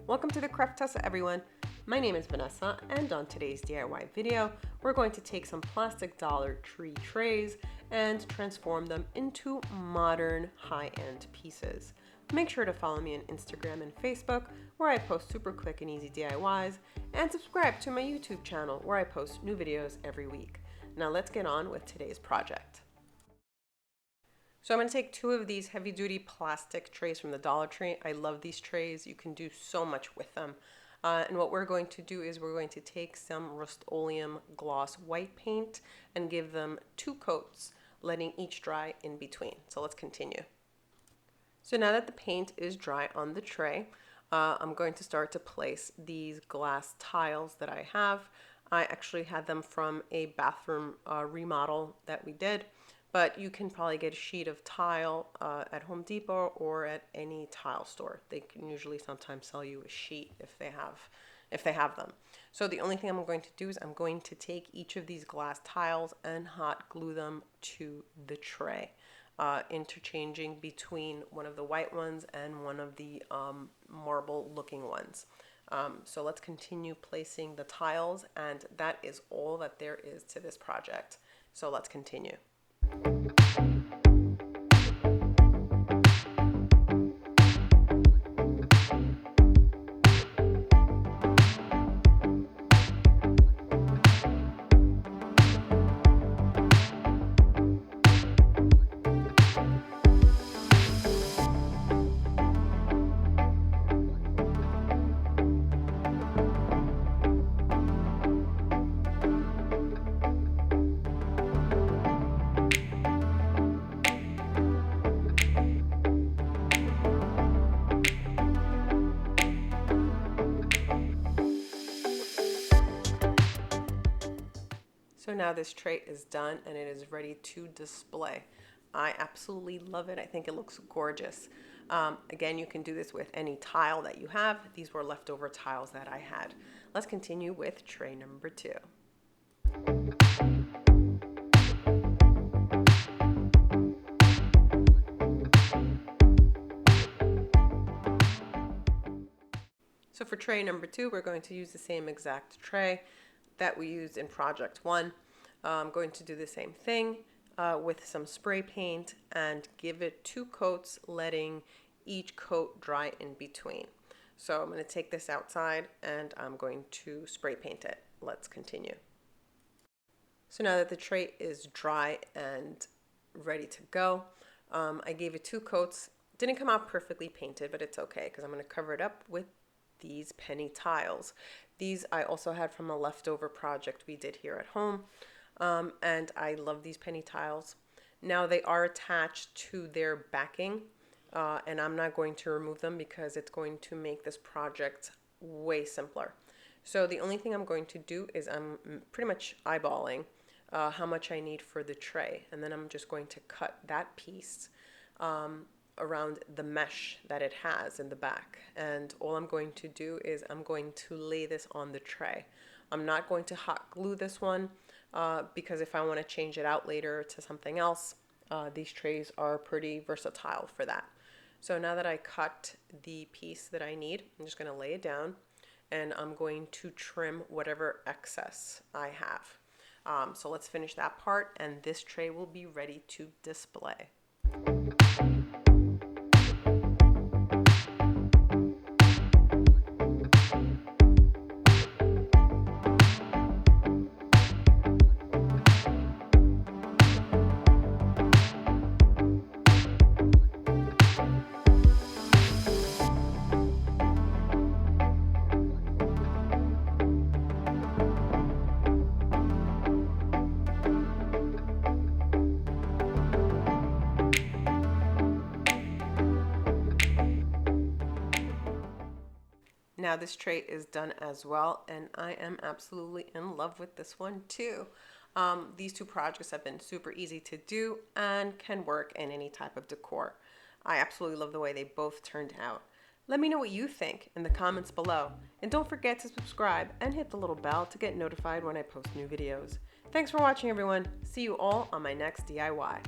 Welcome to the Craftessa, everyone. My name is Vanessa, and on today's DIY video, we're going to take some plastic Dollar Tree trays and transform them into modern high-end pieces. Make sure to follow me on Instagram and Facebook, where I post super quick and easy DIYs, and subscribe to my YouTube channel, where I post new videos every week. Now let's get on with today's project. So I'm going to take two of these heavy-duty plastic trays from the Dollar Tree. I love these trays. You can do so much with them. And what we're going to do is we're going to take some Rust-Oleum gloss white paint and give them 2 coats, letting each dry in between. So let's continue. So now that the paint is dry on the tray, I'm going to start to place these glass tiles that I have. I actually had them from a bathroom remodel that we did. But you can probably get a sheet of tile at Home Depot or at any tile store. They can usually sometimes sell you a sheet if they have them. So the only thing I'm going to do is I'm going to take each of these glass tiles and hot glue them to the tray, interchanging between one of the white ones and one of the marble looking ones. So let's continue placing the tiles, and that is all that there is to this project. So let's continue. So now this tray is done and it is ready to display. I absolutely love it. I think it looks gorgeous. Again, you can do this with any tile that you have. These were leftover tiles that I had. Let's continue with tray number 2. So for tray number 2, we're going to use the same exact tray that we used in project 1. I'm going to do the same thing with some spray paint and give it 2 coats, letting each coat dry in between. So I'm going to take this outside and I'm going to spray paint it. Let's continue. So now that the tray is dry and ready to go, I gave it 2 coats. Didn't come out perfectly painted, but it's okay because I'm going to cover it up with these penny tiles. These I also had from a leftover project we did here at home, and I love these penny tiles. Now they are attached to their backing, and I'm not going to remove them because it's going to make this project way simpler. So the only thing I'm going to do is I'm pretty much eyeballing how much I need for the tray, and then I'm just going to cut that piece around the mesh that it has in the back. And all I'm going to do is I'm going to lay this on the tray. I'm not going to hot glue this one because if I want to change it out later to something else, these trays are pretty versatile for that. So now that I cut the piece that I need, I'm just going to lay it down and I'm going to trim whatever excess I have. So let's finish that part and this tray will be ready to display. Now this tray is done as well, and I am absolutely in love with this one too. These 2 projects have been super easy to do and can work in any type of decor. I absolutely love the way they both turned out. Let me know what you think in the comments below, and don't forget to subscribe and hit the little bell to get notified when I post new videos. Thanks for watching, everyone. See you all on my next DIY.